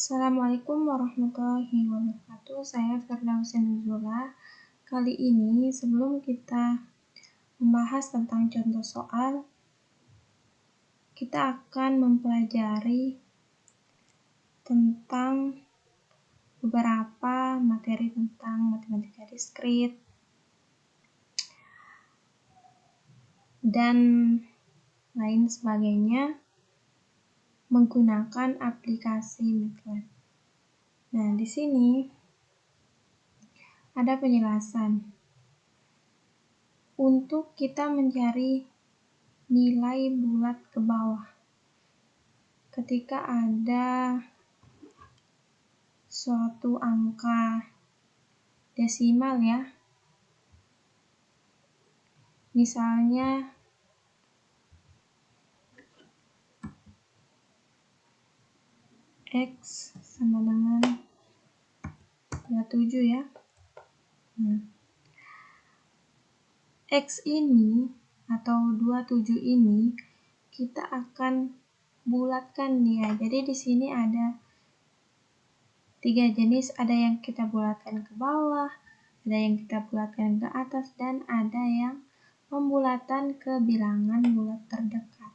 Assalamualaikum warahmatullahi wabarakatuh. Saya Firdausi Nuzula. Kali ini sebelum kita membahas tentang contoh soal, kita akan mempelajari tentang beberapa materi tentang matematika diskrit dan lain sebagainya menggunakan aplikasi MATLAB. Nah, di sini ada penjelasan. Untuk kita mencari nilai bulat ke bawah, ketika ada suatu angka desimal ya, misalnya X sama dengan 27 ya. X ini atau 27 ini kita akan bulatkan dia. Jadi di sini ada 3 jenis, ada yang kita bulatkan ke bawah, ada yang kita bulatkan ke atas, dan ada yang pembulatan ke bilangan bulat terdekat.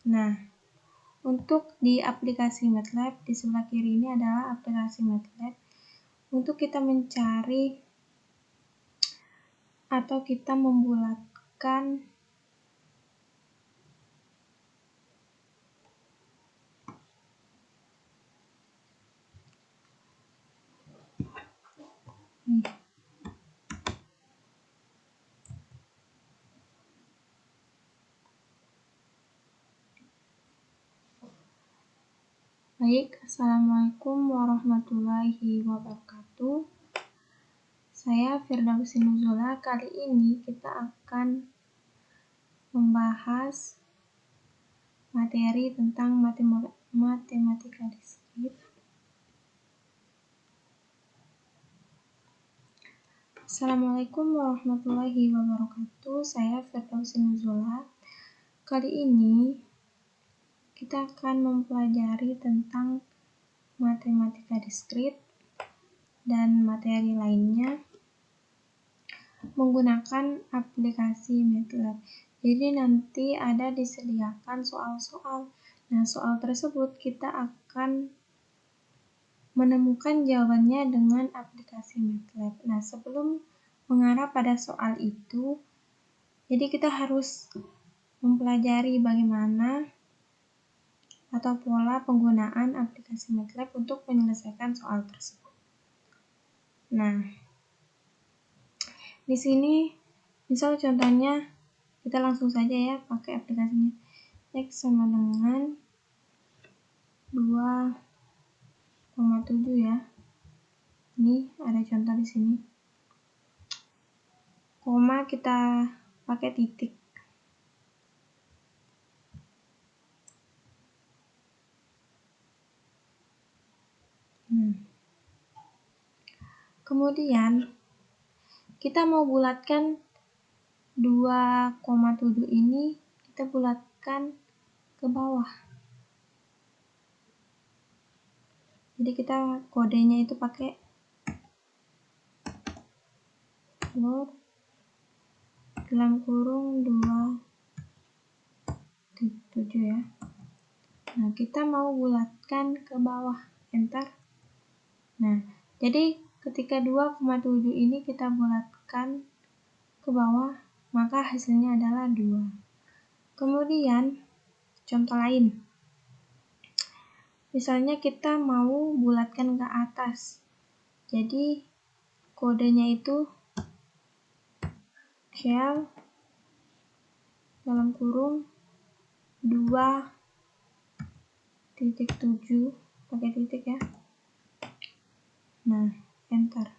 Nah, untuk di aplikasi MATLAB, di sebelah kiri ini adalah aplikasi MATLAB. Untuk kita mencari atau kita membulatkan Baik, Assalamualaikum warahmatullahi wabarakatuh. Saya Firdausi Nuzula. Kali ini kita akan membahas materi tentang matematika diskrit. Assalamualaikum warahmatullahi wabarakatuh. Saya Firdausi Nuzula. Kali ini kita akan mempelajari tentang matematika diskrit dan materi lainnya menggunakan aplikasi MATLAB. Jadi nanti ada disediakan soal-soal. Nah, soal tersebut kita akan menemukan jawabannya dengan aplikasi MATLAB. Nah, sebelum mengarah pada soal itu, jadi kita harus mempelajari bagaimana atau pola penggunaan aplikasi MATLAB untuk menyelesaikan soal tersebut. Nah, di sini misal contohnya kita langsung saja ya pakai aplikasinya. X sama dengan 2,7 ya. Ini ada contoh di sini. Koma kita pakai titik. Kemudian kita mau bulatkan 2,7 ini, kita bulatkan ke bawah. Jadi kita kodenya itu pakai floor dalam kurung 2,7 ya. Nah, kita mau bulatkan ke bawah, enter. Nah, jadi ketika 2,7 ini kita bulatkan ke bawah, maka hasilnya adalah 2. Kemudian, contoh lain. Misalnya kita mau bulatkan ke atas. Jadi, kodenya itu shell dalam kurung 2,7 pakai titik ya. Nah, enter.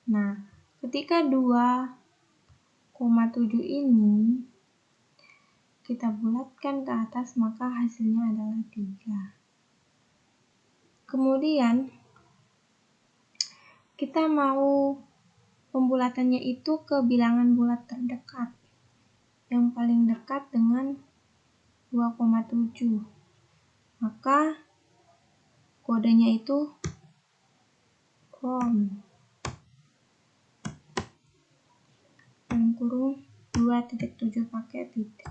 Nah, ketika 2,7 ini kita bulatkan ke atas, maka hasilnya adalah 3. Kemudian kita mau pembulatannya itu ke bilangan bulat terdekat, yang paling dekat dengan 2,7. Maka kodenya itu from dalam kurung 2.7 pakai titik.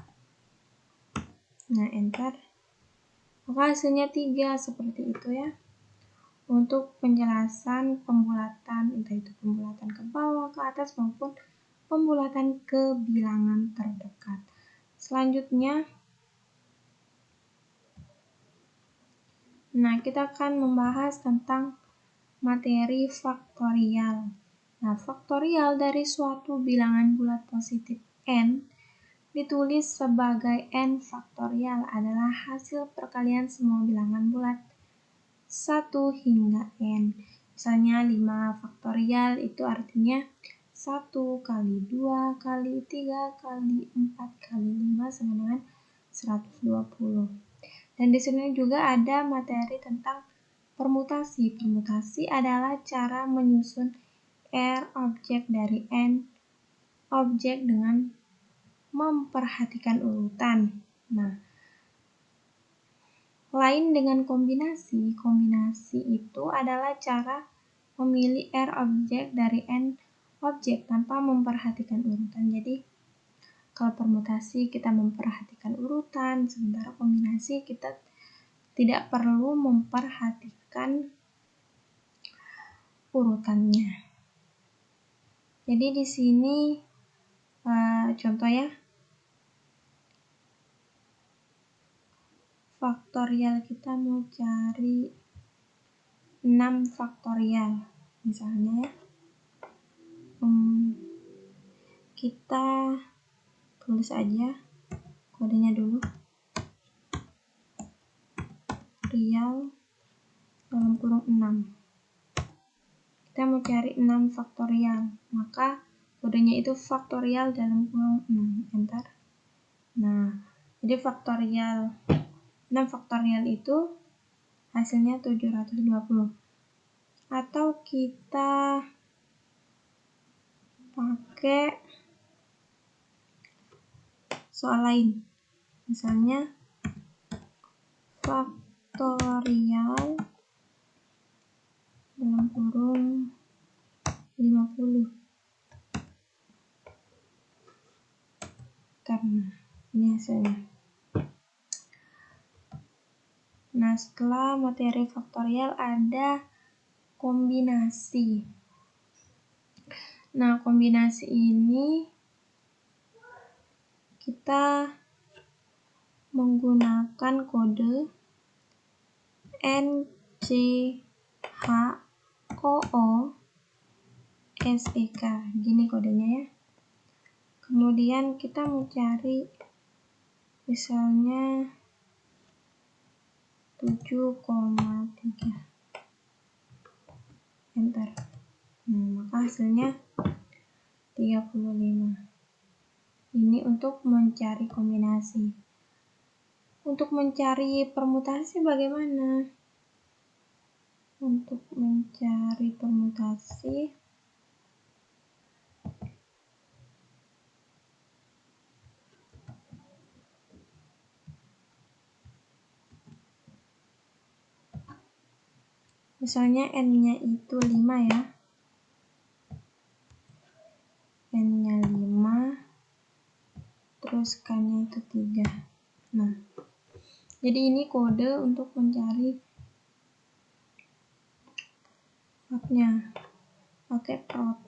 Nah, enter. Maka hasilnya 3 seperti itu ya. Untuk penjelasan pembulatan, entah itu pembulatan ke bawah, ke atas, maupun pembulatan ke bilangan terdekat. Selanjutnya, nah kita akan membahas tentang materi faktorial. Nah, faktorial dari suatu bilangan bulat positif n ditulis sebagai n faktorial adalah hasil perkalian semua bilangan bulat 1 hingga n. Misalnya 5 faktorial itu artinya 1 kali 2 kali 3 kali 4 kali 5 sama dengan 120. Dan di sini juga ada materi tentang permutasi. Permutasi adalah cara menyusun R objek dari n objek dengan memperhatikan urutan. Nah, lain dengan kombinasi. Kombinasi itu adalah cara memilih R objek dari N objek tanpa memperhatikan urutan. Jadi, kalau permutasi kita memperhatikan urutan, sementara kombinasi kita tidak perlu memperhatikan urutannya. Jadi di sini contoh ya. Faktorial kita mau cari 6 faktorial misalnya ya. Kita tulis aja kodenya dulu. Real dalam kurung 6. Kita mau cari 6 faktorial, maka kodenya itu faktorial dalam kurung 6. Enter. Nah, jadi faktorial 6 faktorial itu hasilnya 720. Atau kita pakai soal lain. Misalnya faktorial dalam kurung 50. Karena ini hasilnya. Nah, setelah materi faktorial ada kombinasi. Nah, kombinasi ini kita menggunakan kode NCHOOSEK. Gini kodenya ya. Kemudian kita mau cari misalnya 7,3. Enter. Nah, maka hasilnya 35. Ini untuk mencari kombinasi. Untuk mencari permutasi bagaimana? Untuk mencari permutasi, misalnya n-nya itu 5 ya. N-nya 5, terus K-nya itu 3. Nah, jadi ini kode untuk mencari prot-nya. Pakai prot.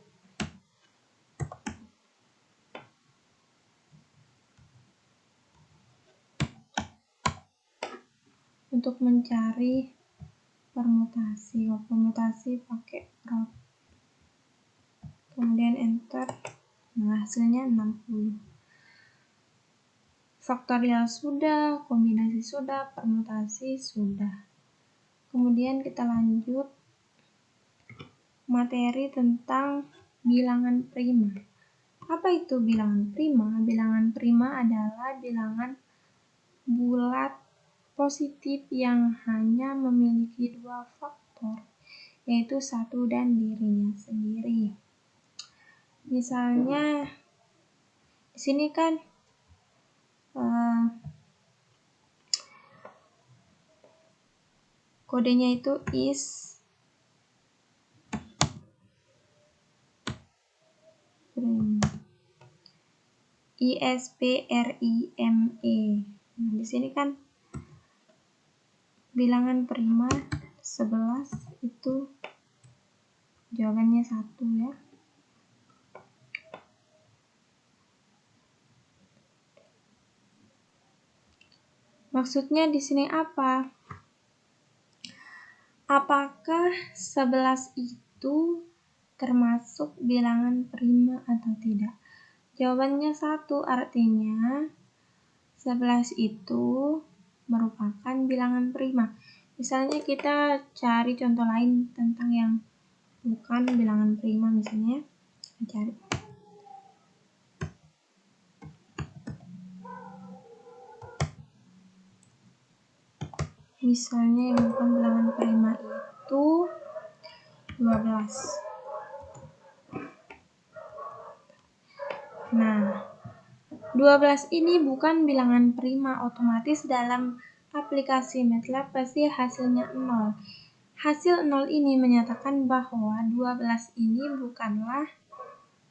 Untuk mencari permutasi. Permutasi pakai prot. Kemudian enter. Nah, hasilnya 60. Faktorial sudah, kombinasi sudah, permutasi sudah. Kemudian kita lanjut materi tentang bilangan prima. Apa itu bilangan prima? Bilangan prima adalah bilangan bulat positif yang hanya memiliki 2 faktor, yaitu 1 dan dirinya sendiri. Misalnya di sini kan kodenya itu ISPRIME. Nah, di sini kan bilangan prima 11 itu jawabannya 1 ya. Maksudnya di sini apa? Apakah 11 itu termasuk bilangan prima atau tidak? Jawabannya 1, artinya 11 itu merupakan bilangan prima. Misalnya kita cari contoh lain tentang yang bukan bilangan prima, misalnya kita cari. Misalnya yang bukan bilangan prima itu 12. Nah, 12 ini bukan bilangan prima, otomatis dalam aplikasi MATLAB pasti hasilnya 0. Hasil 0 ini menyatakan bahwa 12 ini bukanlah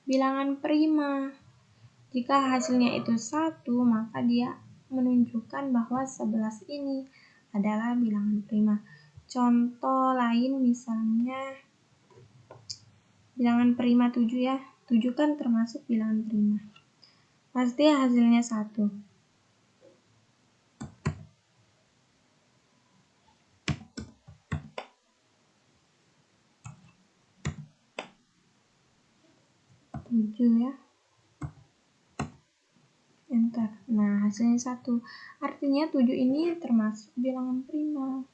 bilangan prima. Jika hasilnya itu 1, maka dia menunjukkan bahwa 11 ini adalah bilangan prima. Contoh lain misalnya bilangan prima 7 ya. 7 kan termasuk bilangan prima. Pasti hasilnya 1. Ya. Enter. Nah, hasilnya 1. Artinya 7 ini termasuk bilangan prima.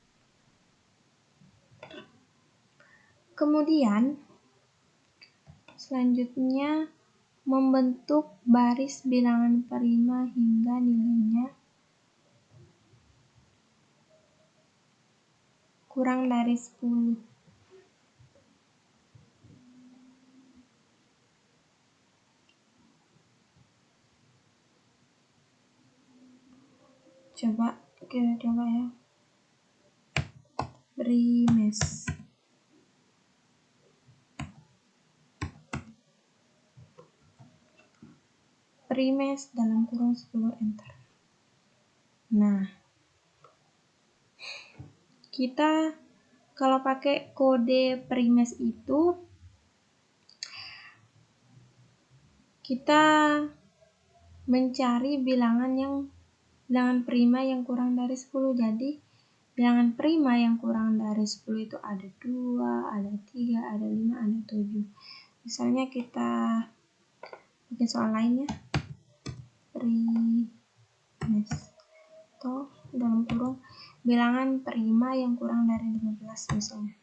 Kemudian, selanjutnya membentuk baris bilangan prima hingga nilainya kurang dari 10. Kita coba ya. Primes. Primes dalam kurung 10, enter. Nah, kita kalau pakai kode primes itu kita mencari bilangan prima yang kurang dari 10. Jadi bilangan prima yang kurang dari 10 itu ada 2, ada 3, ada 5, ada 7. Misalnya kita bikin soal lainnya. Primes atau dalam kurung bilangan prima yang kurang dari 15 misalnya.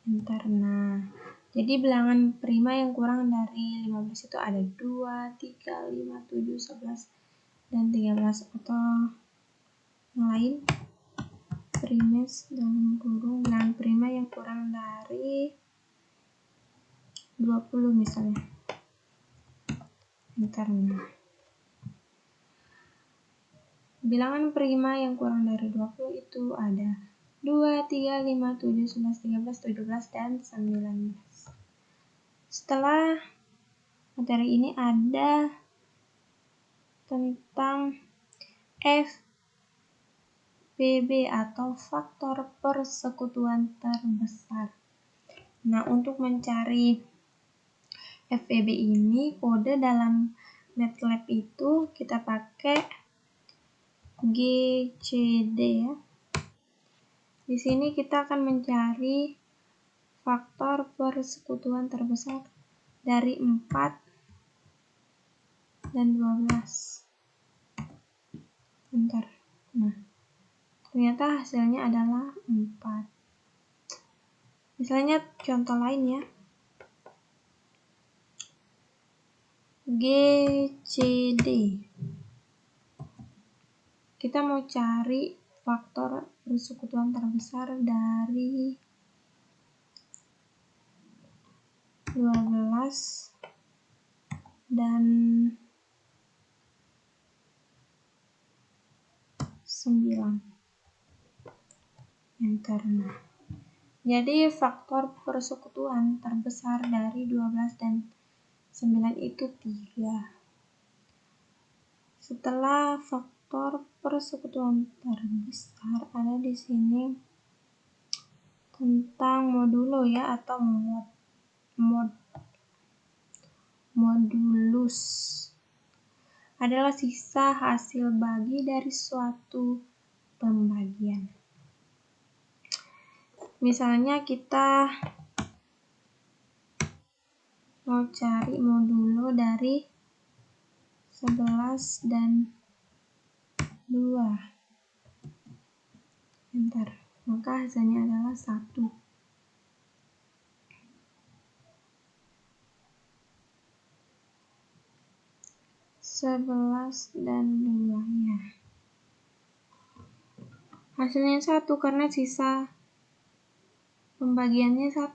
Enter. Nah, jadi bilangan prima yang kurang dari 15 itu ada 2, 3, 5, 7, 11, dan 13. Atau yang lain, primes dalam kurung bilangan prima yang kurang dari 20 misalnya. Enter. Nah, bilangan prima yang kurang dari 20 itu ada 2, 3, 5, 7, 11, 13, 17, dan 19. Setelah materi ini ada tentang FPB atau faktor persekutuan terbesar. Nah, untuk mencari FPB ini, kode dalam MATLAB itu kita pakai GCD ya. Di sini kita akan mencari faktor persekutuan terbesar dari 4 dan 12. Bentar. Nah, ternyata hasilnya adalah 4. Misalnya contoh lain ya. GCD. Kita mau cari faktor persekutuan terbesar dari 12 dan 9. Enter. Nah, jadi faktor persekutuan terbesar dari 12 dan 9 itu 3. Setelah faktor persekutuan terbesar, ada di sini tentang modulo ya, atau modulus. Adalah sisa hasil bagi dari suatu pembagian. Misalnya kita mau cari modulo dari 11 dan 2. Enter. Maka hasilnya adalah 1. Sebelas dan 2 ya. Hasilnya 1 karena sisa pembagiannya 1.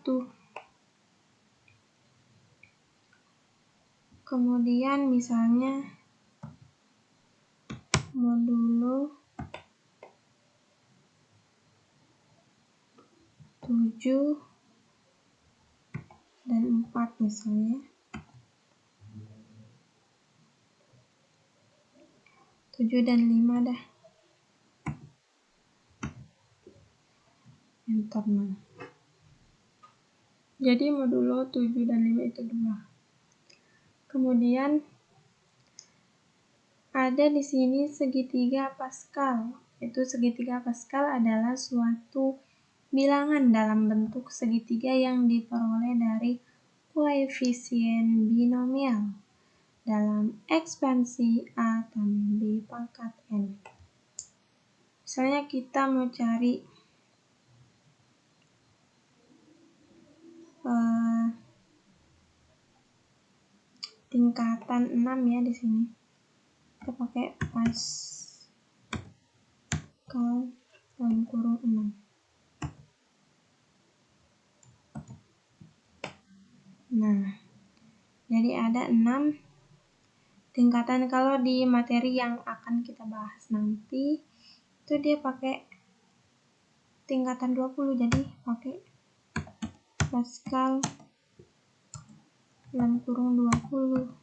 Kemudian misalnya modulo 7 dan 4 misalnya. 7 dan 5 dah. Enter. Nah. Jadi modulo 7 dan 5 itu 2. Kemudian ada di sini segitiga Pascal. Itu segitiga Pascal adalah suatu bilangan dalam bentuk segitiga yang diperoleh dari koefisien binomial dalam ekspansi A tambah B pangkat N. Misalnya kita mau cari tingkatan 6 ya di sini. Kita pakai Pascal dalam kurung 6. Nah, jadi ada 6 tingkatan. Kalau di materi yang akan kita bahas nanti itu dia pakai tingkatan 20, jadi pakai Pascal dalam kurung 20.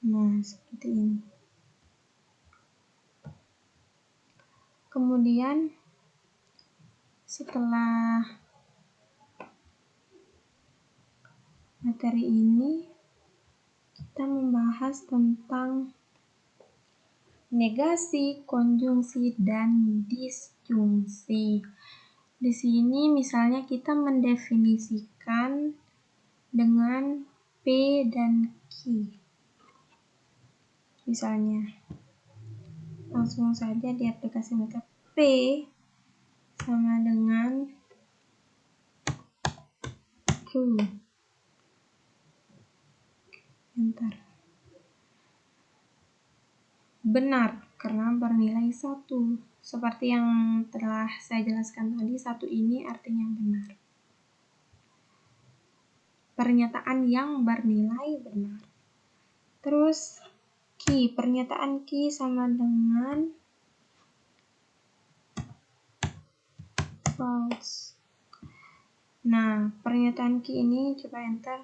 Nah, seperti ini. Kemudian setelah materi ini kita membahas tentang negasi, konjungsi, dan disjungsi. Di sini misalnya kita mendefinisikan dengan P dan Q. Misalnya, langsung saja di aplikasi meta P sama dengan Q. Enter. Benar, karena bernilai 1. Seperti yang telah saya jelaskan tadi, 1 ini artinya benar. Pernyataan yang bernilai benar. Terus, Q. Pernyataan Q sama dengan false. Nah, pernyataan Q ini, coba enter.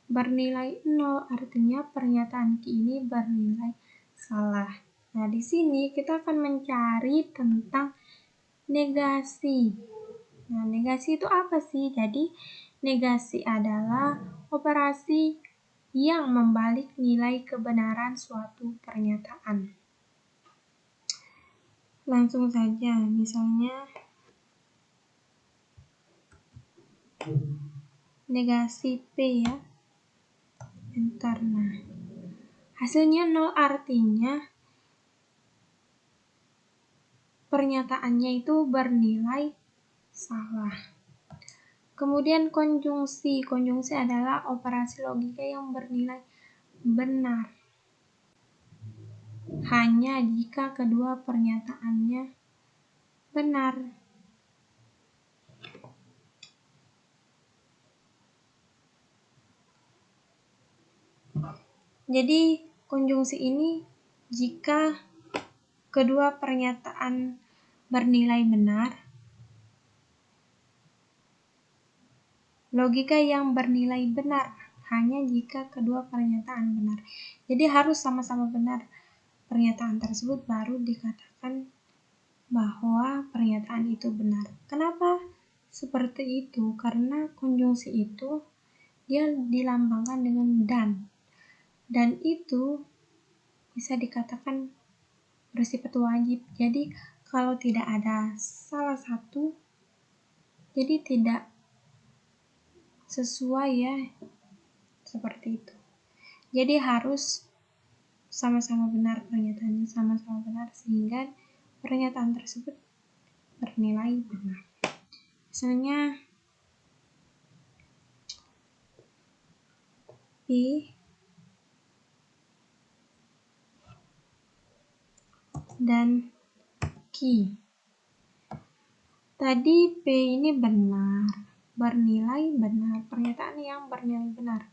Bernilai 0, artinya pernyataan Q ini bernilai salah. Nah, di sini kita akan mencari tentang negasi. Nah, negasi itu apa sih? Jadi, negasi adalah operasi yang membalik nilai kebenaran suatu pernyataan. Langsung saja, misalnya negasi P ya. Enter. Nah, hasilnya 0 artinya pernyataannya itu bernilai salah. Kemudian konjungsi. Konjungsi adalah operasi logika yang bernilai benar hanya jika kedua pernyataannya benar. Jadi konjungsi ini jika kedua pernyataan bernilai benar, logika yang bernilai benar hanya jika kedua pernyataan benar. Jadi harus sama-sama benar pernyataan tersebut baru dikatakan bahwa pernyataan itu benar. Kenapa seperti itu? Karena konjungsi itu dia dilambangkan dengan dan itu bisa dikatakan bersifat wajib. Jadi kalau tidak ada salah satu, jadi tidak sesuai ya, seperti itu. Jadi harus sama-sama benar pernyataannya, sama-sama benar sehingga pernyataan tersebut bernilai benar. Misalnya P dan Q. Tadi P ini benar, bernilai benar, pernyataan yang bernilai benar.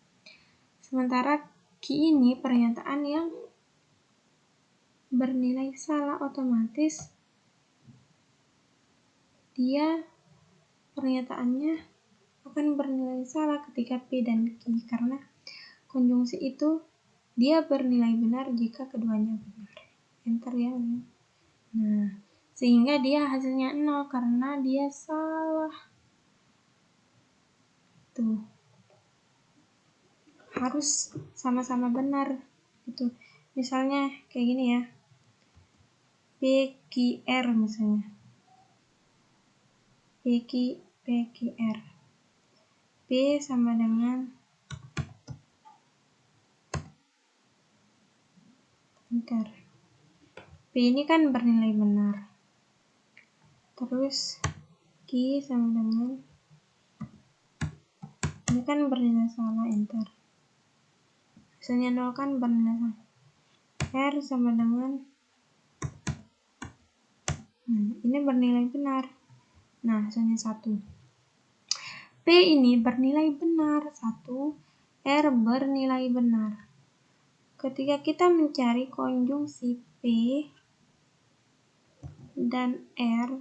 Sementara Q ini pernyataan yang bernilai salah, otomatis dia pernyataannya akan bernilai salah ketika P dan Q karena konjungsi itu dia bernilai benar jika keduanya benar. Enter ya. Nah, sehingga dia hasilnya 0 karena dia salah. Tuh. Harus sama-sama benar gitu. Misalnya kayak gini ya. PQR misalnya. PQR. P sama dengan enter. P ini kan bernilai benar. Terus Q sama dengan ini kan bernilai salah, enter. Hasilnya 0 kan bernilai salah. R sama dengan ini bernilai benar. Nah, hasilnya 1. P ini bernilai benar 1, R bernilai benar. Ketika kita mencari konjungsi P dan R,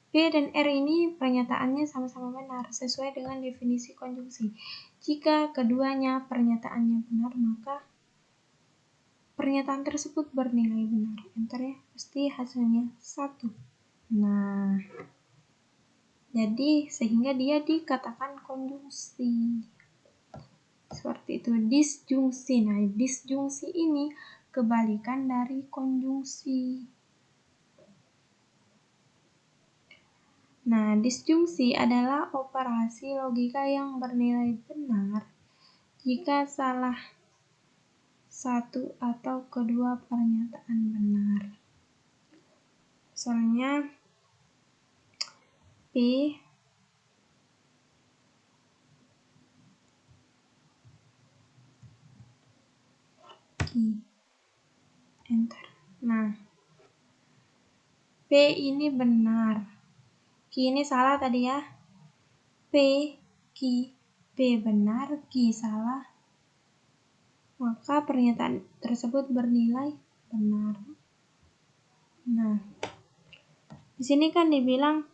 P dan R ini pernyataannya sama-sama benar sesuai dengan definisi konjungsi. Jika keduanya pernyataannya benar, maka pernyataan tersebut bernilai benar. Enter ya, pasti hasilnya 1. Nah, jadi sehingga dia dikatakan konjungsi. Seperti itu, disjungsi. Nah, disjungsi ini kebalikan dari konjungsi. Nah, disjungsi adalah operasi logika yang bernilai benar jika salah satu atau kedua pernyataan benar. Misalnya P Q, enter. Nah, P ini benar, Q ini salah tadi ya. P, Q, P benar, Q salah, maka pernyataan tersebut bernilai benar. Nah, di sini kan dibilang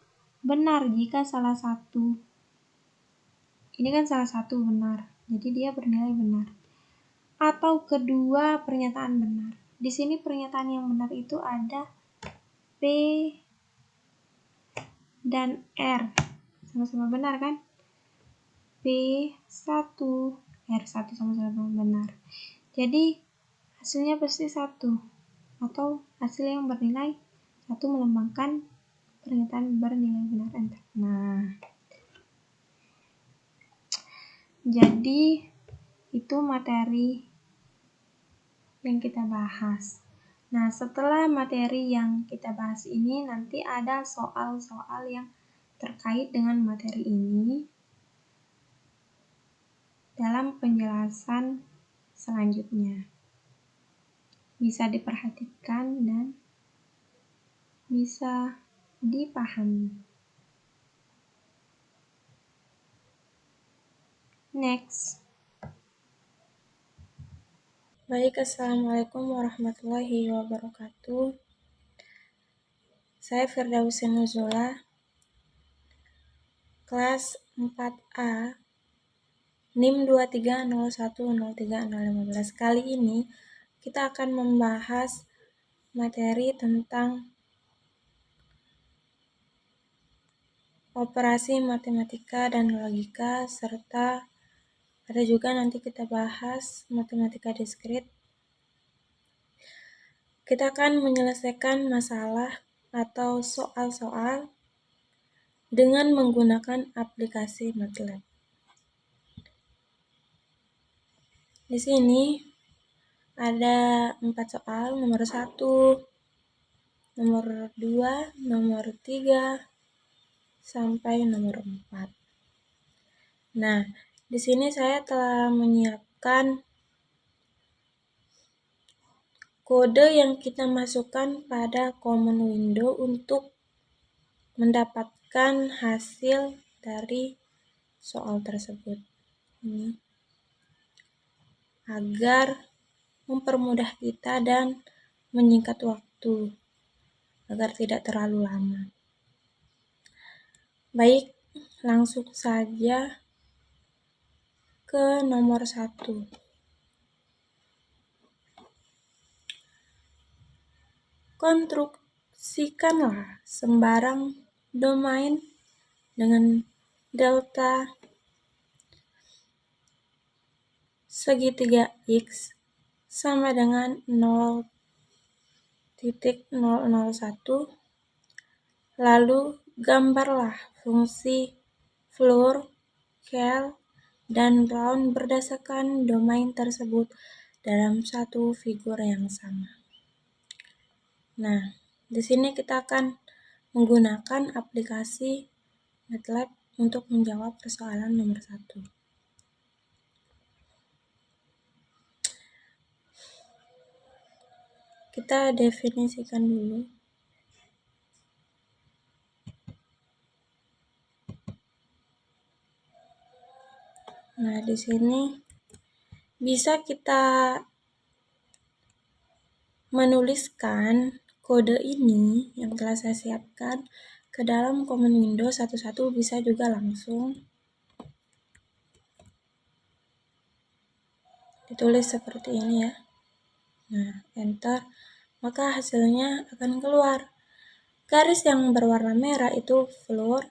benar jika salah satu. Ini kan salah satu benar, jadi dia bernilai benar. Atau kedua pernyataan benar. Di sini pernyataan yang benar itu ada P dan R. Sama-sama benar kan? P1, R1 sama-sama benar. Jadi hasilnya pasti 1. Atau hasil yang bernilai 1 melambangkan pernyataan bernilai benar. Enter. Nah, jadi itu materi yang kita bahas. Nah, setelah materi yang kita bahas ini, nanti ada soal-soal yang terkait dengan materi ini dalam penjelasan selanjutnya. Bisa diperhatikan dan bisa dipahami. Next. Baik, Assalamualaikum warahmatullahi wabarakatuh. Saya Firdausi Nuzula, kelas 4A, NIM 2301030015. Kali ini kita akan membahas materi tentang operasi matematika dan logika, serta ada juga nanti kita bahas matematika diskrit. Kita akan menyelesaikan masalah atau soal-soal dengan menggunakan aplikasi MATLAB. Di sini ada 4 soal, nomor 1, nomor 2, nomor 3, sampai nomor 4. Nah, di sini saya telah menyiapkan kode yang kita masukkan pada common window untuk mendapatkan hasil dari soal tersebut. Ini agar mempermudah kita dan menyingkat waktu agar tidak terlalu lama. Baik, langsung saja ke nomor 1. Konstruksikanlah sembarang domain dengan delta segitiga X sama dengan 0,001. Lalu gambarlah fungsi floor, cal, dan round berdasarkan domain tersebut dalam satu figur yang sama. Nah, di sini kita akan menggunakan aplikasi MATLAB untuk menjawab persoalan nomor 1. Kita definisikan dulu. Nah, di sini bisa kita menuliskan kode ini yang telah saya siapkan ke dalam common window satu-satu, bisa juga langsung ditulis seperti ini ya. Nah, enter, maka hasilnya akan keluar. Garis yang berwarna merah itu floor,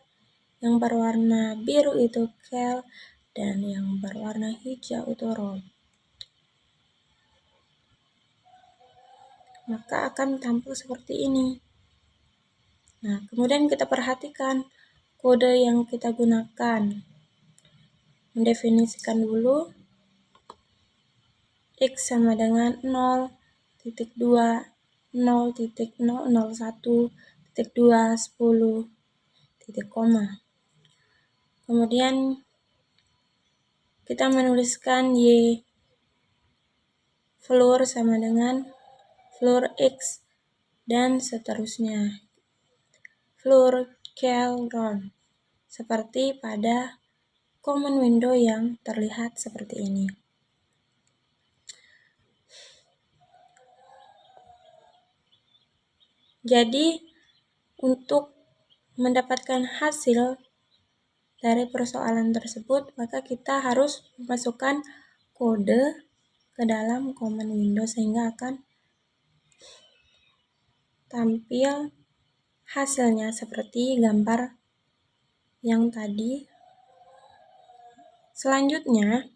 yang berwarna biru itu cal, dan yang berwarna hijau itu round. Maka akan tampil seperti ini. Nah, kemudian kita perhatikan kode yang kita gunakan. Mendefinisikan dulu X sama dengan 0,2, 0,001, 2, 10, titik koma. Kemudian kita menuliskan Y floor sama dengan floor X dan seterusnya. Floor, cal, round. Seperti pada common window yang terlihat seperti ini. Jadi, untuk mendapatkan hasil dari persoalan tersebut, maka kita harus memasukkan kode ke dalam common window sehingga akan tampil hasilnya seperti gambar yang tadi. Selanjutnya,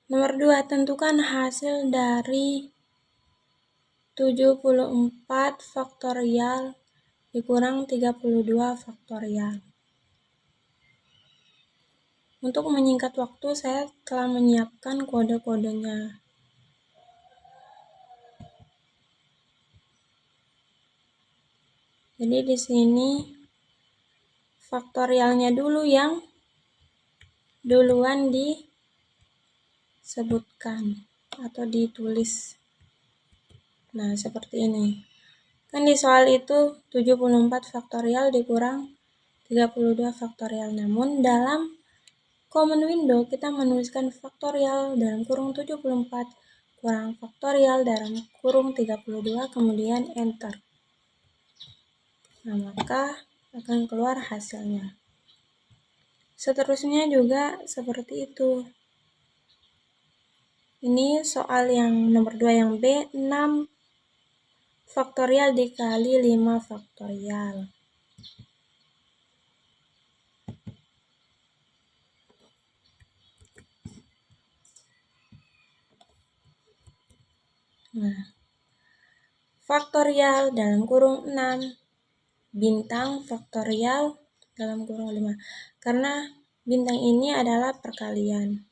nomor 2, tentukan hasil dari 74 faktorial dikurang 32 faktorial. Untuk menyingkat waktu, saya telah menyiapkan kode-kodenya. Jadi di sini faktorialnya dulu yang duluan disebutkan atau ditulis. Nah, seperti ini. Kan di soal itu 74 faktorial dikurang 32 faktorial. Namun dalam common window kita menuliskan faktorial dalam kurung 74 kurang faktorial dalam kurung 32 kemudian enter. Nah, maka akan keluar hasilnya. Seterusnya juga seperti itu. Ini soal yang nomor 2 yang B, 6 faktorial dikali 5 faktorial. Nah, faktorial dalam kurung 6, bintang faktorial dalam kurung 5. Karena bintang ini adalah perkalian.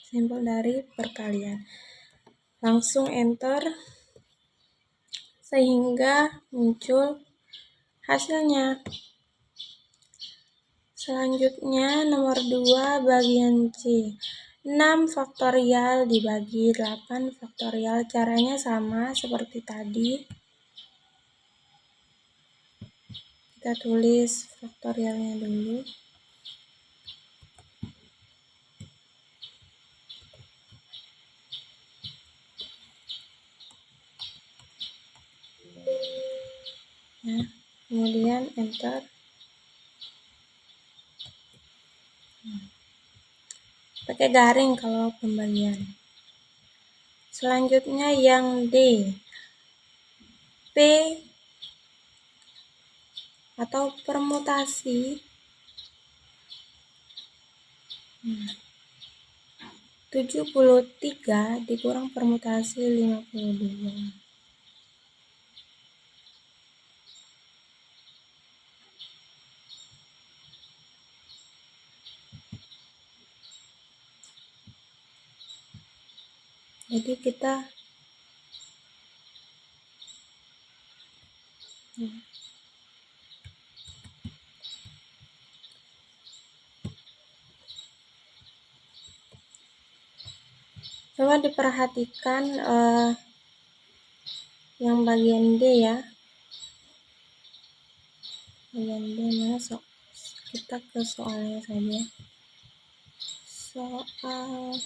Simbol dari perkalian. Langsung enter sehingga muncul hasilnya. Selanjutnya nomor 2 bagian C. 6 faktorial dibagi 8 faktorial. Caranya sama seperti tadi. Kita tulis faktorialnya dulu. Nah, kemudian enter. Pakai garing kalau pembagian. Selanjutnya yang D. P atau permutasi 73 dikurang permutasi 52. Jadi kita coba diperhatikan yang bagian D ya. Bagian D mana kita ke soalnya saja. Soal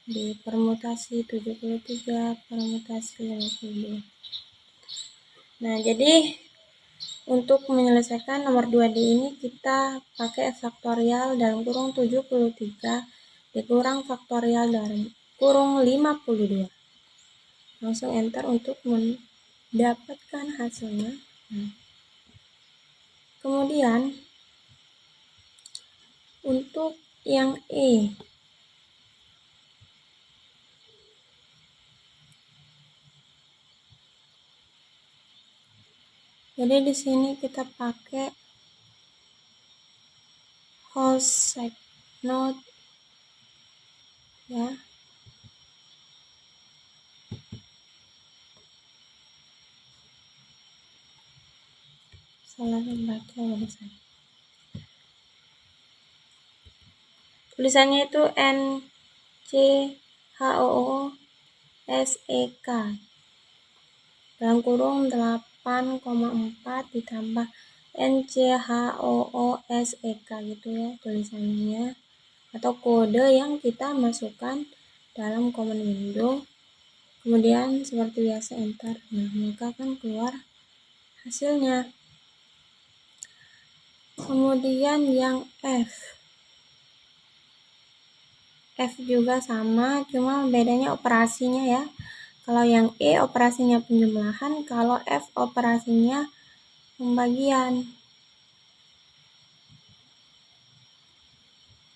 di permutasi 73, permutasi 52. Nah, jadi untuk menyelesaikan nomor 2D ini kita pakai faktorial dalam kurung 73 dikurang faktorial dalam kurung 52. Langsung enter untuk mendapatkan hasilnya. Nah, kemudian untuk yang E, jadi di sini kita pakai whole side node ya. Salah membaca tulisan. Tulisannya itu NCHOOSEK dalam kurung 8,4 ditambah NCHOOSEK gitu ya tulisannya, atau kode yang kita masukkan dalam common window. Kemudian seperti biasa enter. Nah, maka akan keluar hasilnya. Kemudian yang F juga sama, cuma bedanya operasinya ya. Kalau yang E operasinya penjumlahan, kalau F operasinya pembagian.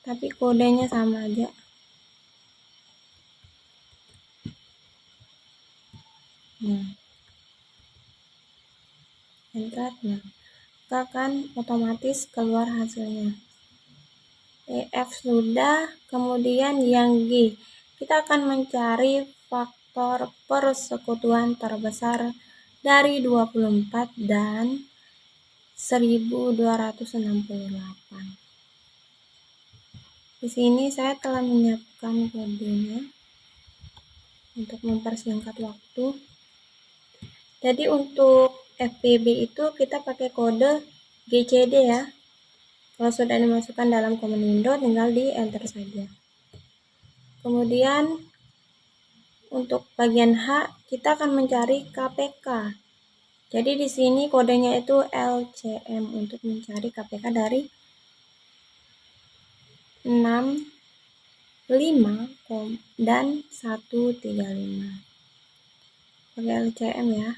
Tapi kodenya sama aja. Nah, enter. Nah, maka akan otomatis keluar hasilnya. F sudah, kemudian yang G. Kita akan mencari faktor persekutuan terbesar dari 24 dan 1268. Di sini saya telah menyiapkan kodenya untuk mempersingkat waktu. Jadi untuk FPB itu kita pakai kode GCD ya. Kalau sudah dimasukkan dalam command window, tinggal di enter saja. Kemudian untuk bagian H, kita akan mencari KPK. Jadi di sini kodenya itu LCM untuk mencari KPK dari 65 dan 135. Pakai LCM ya.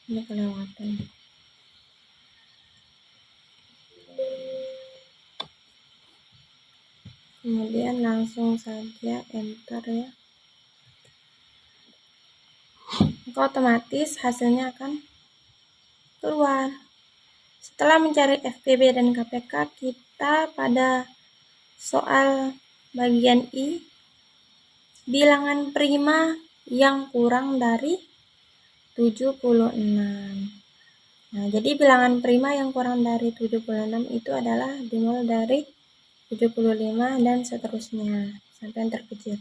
Ini kelewatan. Kemudian langsung saja enter ya. Maka otomatis hasilnya akan keluar. Setelah mencari FPB dan KPK, kita pada soal bagian I, bilangan prima yang kurang dari 76. Nah, jadi bilangan prima yang kurang dari 76 itu adalah dimulai dari 75 dan seterusnya sampai yang terkecil.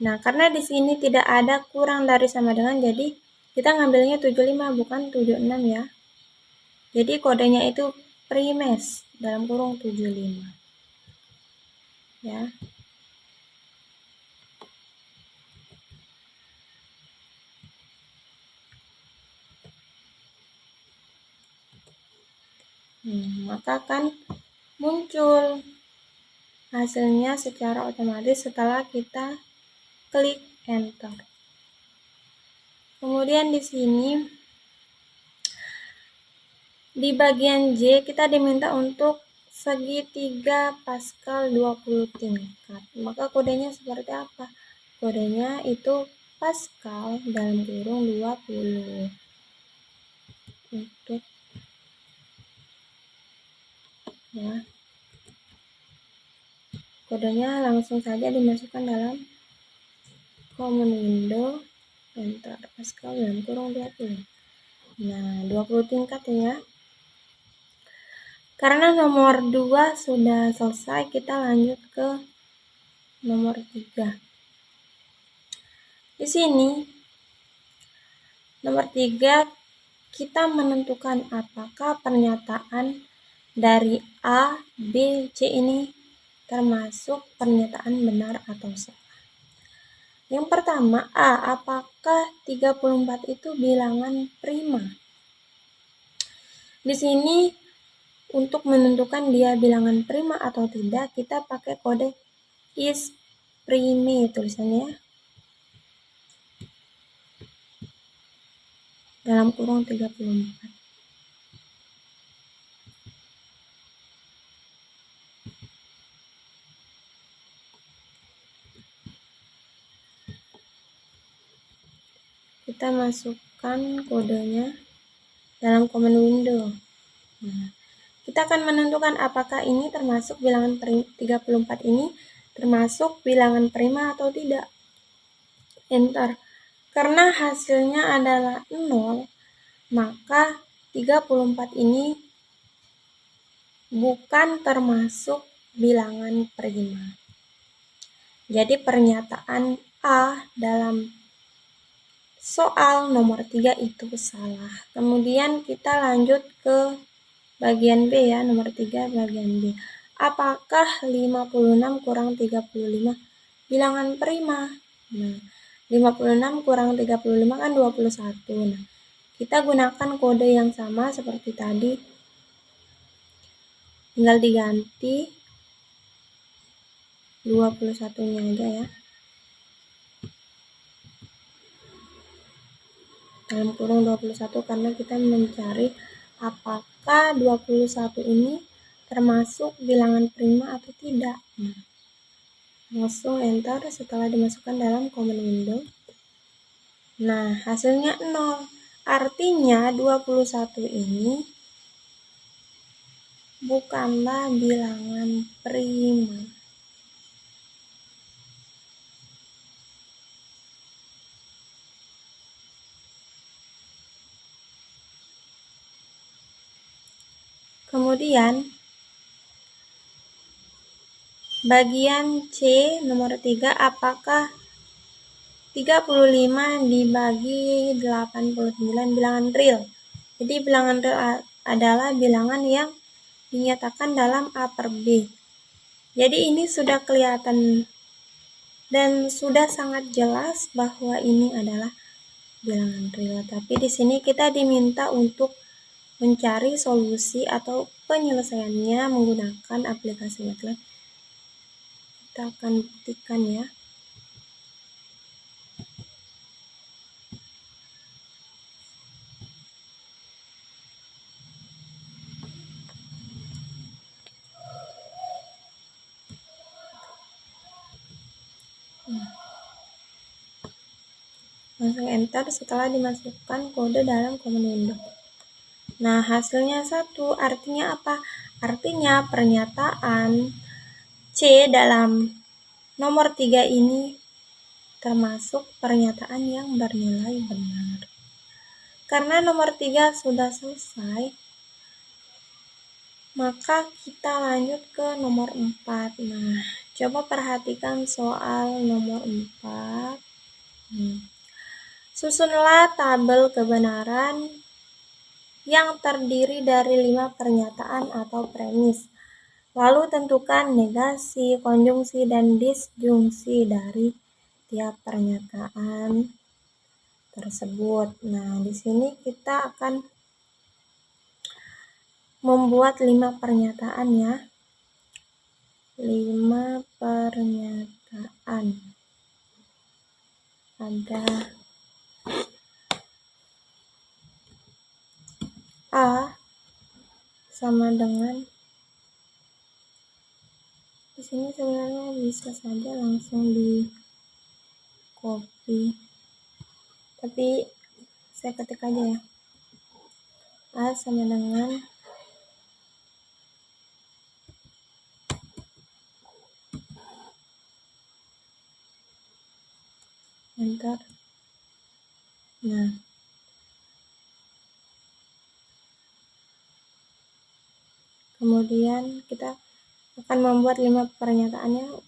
Nah, karena di sini tidak ada kurang dari sama dengan, jadi kita ngambilnya 75 bukan 76 ya. Jadi kodenya itu primes dalam kurung 75. Ya. Maka akan muncul hasilnya secara otomatis setelah kita klik enter. Kemudian di sini di bagian J kita diminta untuk segitiga Pascal 20 tingkat. Maka kodenya seperti apa? Kodenya itu Pascal dalam kurung 20. Untuk ya. Kodenya langsung saja dimasukkan dalam command window, enter Pascal dalam kurung 20. Nah, 20 tingkat ya. Karena nomor 2 sudah selesai, kita lanjut ke nomor 3. Di sini nomor 3 kita menentukan apakah pernyataan dari A, B, C ini termasuk pernyataan benar atau salah. Yang pertama, A, apakah 34 itu bilangan prima? Di sini untuk menentukan dia bilangan prima atau tidak, kita pakai kode is prime tulisannya dalam kurung 34. Kita masukkan kodenya dalam command window. Nah, kita akan menentukan apakah ini termasuk bilangan 34 ini termasuk bilangan prima atau tidak. Enter. Karena hasilnya adalah 0, maka 34 ini bukan termasuk bilangan prima. Jadi pernyataan A dalam soal nomor 3 itu salah. Kemudian kita lanjut ke bagian B ya, nomor 3 bagian B. Apakah 56 kurang 35 bilangan prima? Nah, 56 kurang 35 kan 21. Nah, kita gunakan kode yang sama seperti tadi. Tinggal diganti 21-nya aja ya. Dalam kurung 21 karena kita mencari apakah 21 ini termasuk bilangan prima atau tidak. Nah, langsung enter setelah dimasukkan dalam command window. Nah, hasilnya 0. Artinya 21 ini bukanlah bilangan prima. Kemudian bagian C nomor 3, apakah 35 dibagi 89 bilangan real? Jadi bilangan real adalah bilangan yang dinyatakan dalam A per B. Jadi ini sudah kelihatan dan sudah sangat jelas bahwa ini adalah bilangan real. Tapi di sini kita diminta untuk mencari solusi atau penyelesaiannya menggunakan aplikasi MATLAB. Kita akan buktikan ya. Langsung enter setelah dimasukkan kode dalam command window. Nah, hasilnya 1. Artinya apa? Artinya pernyataan C dalam nomor 3 ini termasuk pernyataan yang bernilai benar. Karena nomor 3 sudah selesai, maka kita lanjut ke nomor 4. Nah, coba perhatikan soal nomor 4. Susunlah tabel kebenaran yang terdiri dari 5 pernyataan atau premis. Lalu tentukan negasi, konjungsi, dan disjungsi dari tiap pernyataan tersebut. Nah, di sini kita akan membuat 5 pernyataan ya. 5 pernyataan. Ada A sama dengan, di sini sebenarnya bisa saja langsung di copy, tapi saya ketik aja ya. A sama dengan enter. Nah, kemudian kita akan membuat 5 pernyataannya,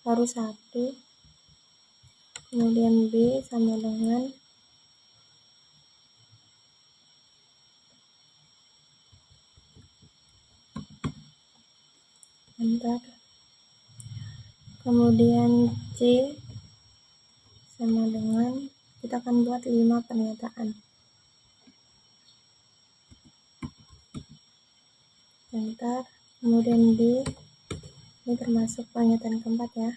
baru 1. Kemudian B sama dengan enter. Kemudian C sama dengan, kita akan buat 5 pernyataan. Enter. Kemudian D, ini termasuk pernyataan keempat ya.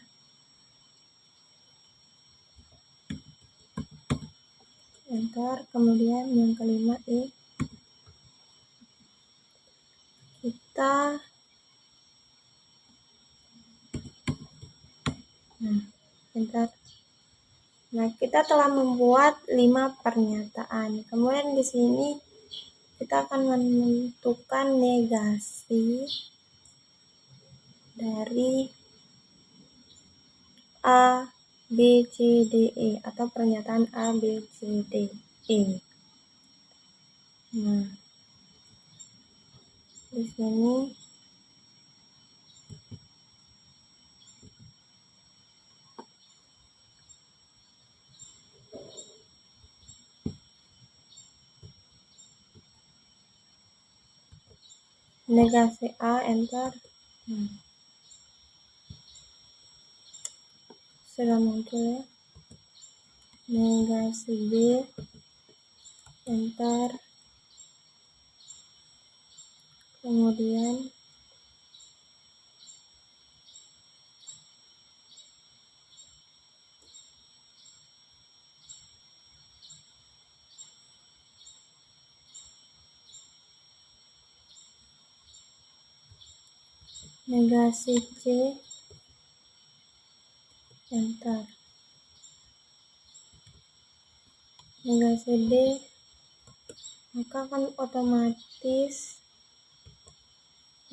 Enter. Kemudian yang kelima E, kita enter. Nah, kita telah membuat 5 pernyataan. Kemudian di sini kita akan menentukan negasi dari A, B, C, D, E atau pernyataan A, B, C, D, E. Nah, di sini negasi A, enter. Sudah muncul ya. Negasi B, enter. Kemudian negasi C, enter. Negasi D, maka kan otomatis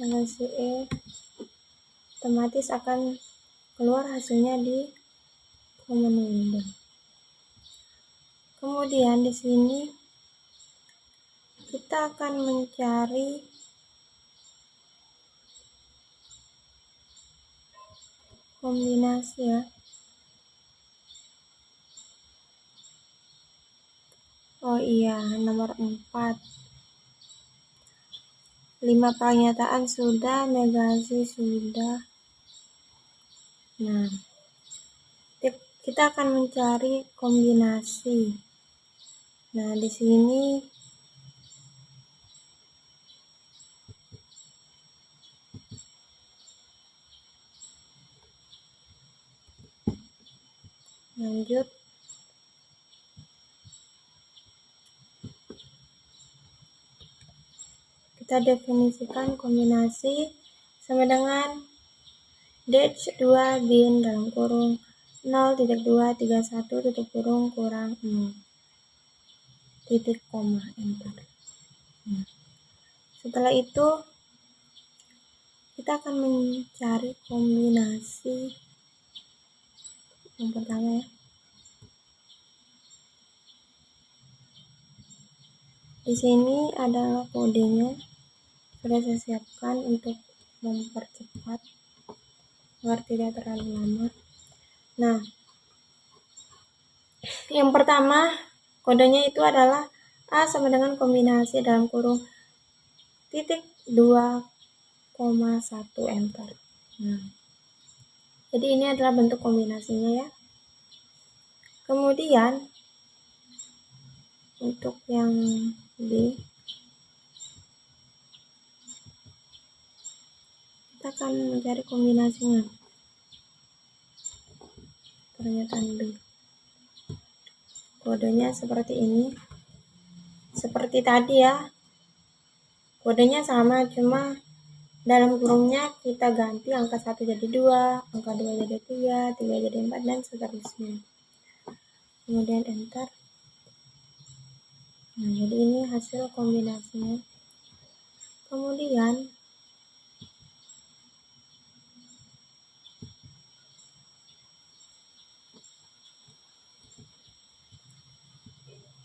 negasi E otomatis akan keluar hasilnya di command window. Kemudian di sini kita akan mencari kombinasi ya. Oh iya, nomor 4. 5 pernyataan sudah, negasi sudah. Nah, kita akan mencari kombinasi. Nah, di sini lanjut. Kita definisikan kombinasi sama dengan DH2 bin dalam kurung 0.231 tutup kurung kurang 0 titik koma enter. Nah, setelah itu kita akan mencari kombinasi yang pertama ya. Di sini adalah kodenya, sudah saya siapkan untuk mempercepat agar tidak terlalu lama. Nah, yang pertama kodenya itu adalah A sama dengan kombinasi dalam kurung titik 2,1 enter. Nah, jadi ini adalah bentuk kombinasinya ya. Kemudian untuk yang B, kita akan mencari kombinasinya. Pernyataan B. Kodenya seperti ini. Seperti tadi ya. Kodenya sama, cuma dalam kurungnya kita ganti angka 1 jadi 2, angka 2 jadi 3, 3 jadi 4, dan seterusnya. Kemudian enter. Nah, jadi ini hasil kombinasinya. Kemudian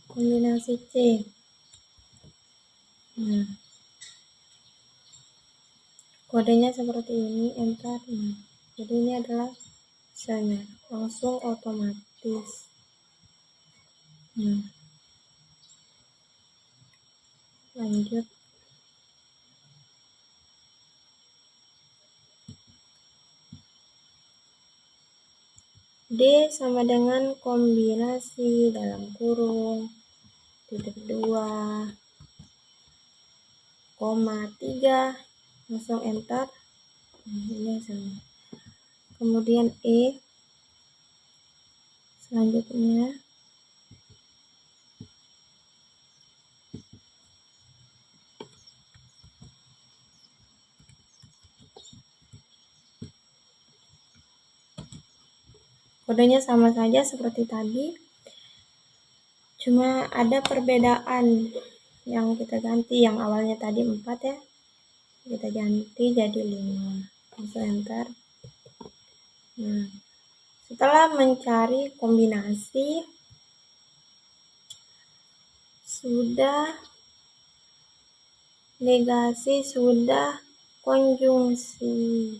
kombinasi C. Nah, kodenya seperti ini, enter. Nah, jadi ini adalah misalnya langsung otomatis. Nah, lanjut. D sama dengan kombinasi dalam kurung titik 2, 3, langsung enter. Nah, ini hasilnya. Kemudian E selanjutnya kodenya sama saja seperti tadi, cuma ada perbedaan yang kita ganti. Yang awalnya tadi 4 ya, kita ganti jadi 5. Langsung enter. Nah, setelah mencari kombinasi sudah, negasi sudah, konjungsi.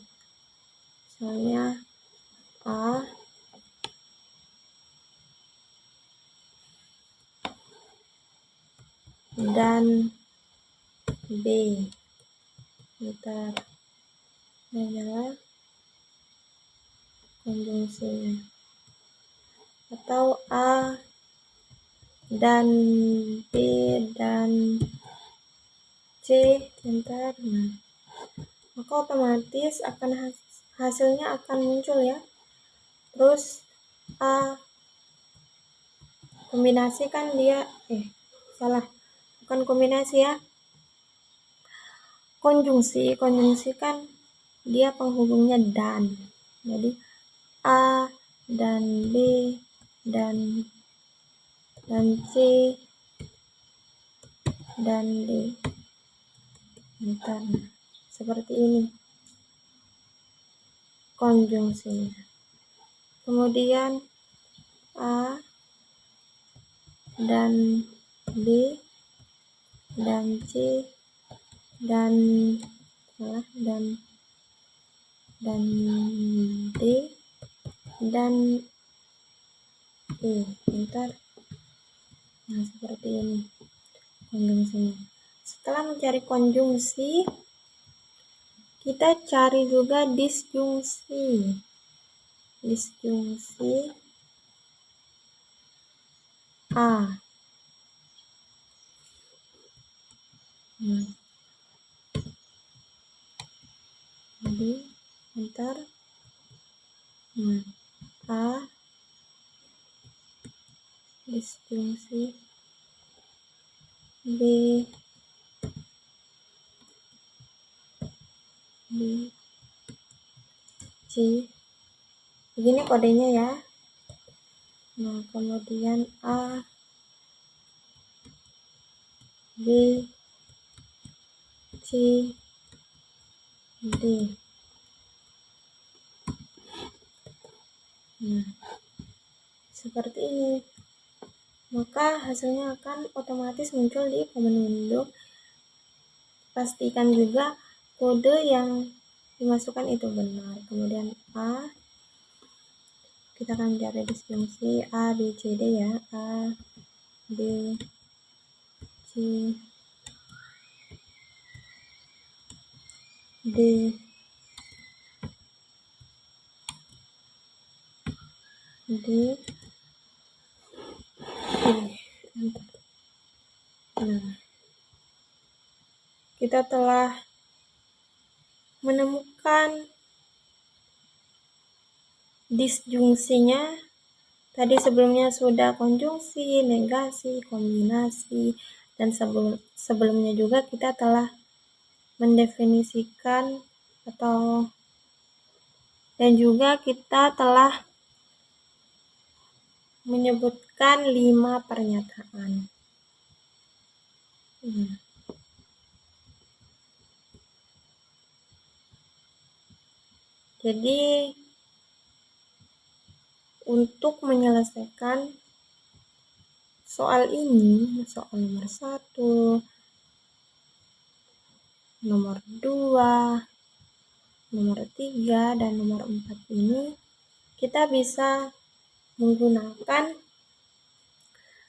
Misalnya A dan B. Bentar. Ini adalah konjungsinya. Atau A dan B dan C, bentar. Nah, maka otomatis akan hasilnya akan muncul ya. Terus A kombinasi kan dia salah, bukan kombinasi ya, konjungsi kan dia penghubungnya dan, jadi A dan B dan C dan D. Bentar, seperti ini konjungsinya. Kemudian A dan B dan C dan dan D dan E. Bentar. Nah, seperti ini konjungsinya. Setelah mencari konjungsi, kita cari juga disjungsi. Disjungsi A. Jadi, bentar. A disjungsi B C. Begini kodenya ya. Nah, kemudian A B C D. Nah, seperti ini. Maka hasilnya akan otomatis muncul di command window. Pastikan juga kode yang dimasukkan itu benar. Kemudian A, kita akan cari disjungsi A, B, C, D ya. A, B, C, D, D, E. Nah, kita telah menemukan disjungsinya. Tadi sebelumnya sudah konjungsi, negasi, kombinasi, dan sebelumnya juga kita telah mendefinisikan dan juga kita telah menyebutkan 5 pernyataan. Jadi untuk menyelesaikan soal ini, soal nomor 1, nomor 2, nomor 3, dan nomor 4 ini kita bisa menggunakan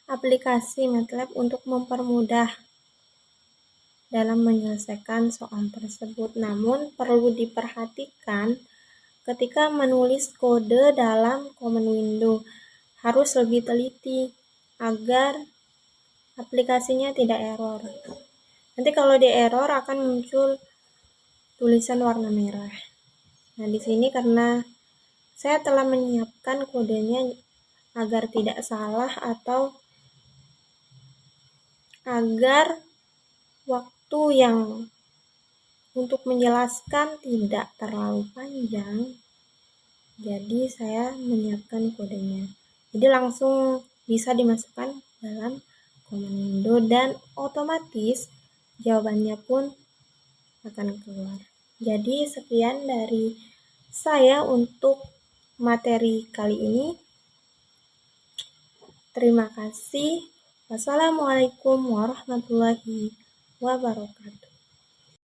aplikasi MATLAB untuk mempermudah dalam menyelesaikan soal tersebut. Namun perlu diperhatikan ketika menulis kode dalam command window harus lebih teliti agar aplikasinya tidak error. Nanti kalau di error akan muncul tulisan warna merah. Nah, di sini karena saya telah menyiapkan kodenya agar tidak salah atau agar waktu yang untuk menjelaskan tidak terlalu panjang, jadi saya menyiapkan kodenya. Jadi langsung bisa dimasukkan dalam command window dan otomatis jawabannya pun akan keluar. Jadi sekian dari saya untuk materi kali ini. Terima kasih. Wassalamualaikum warahmatullahi wabarakatuh.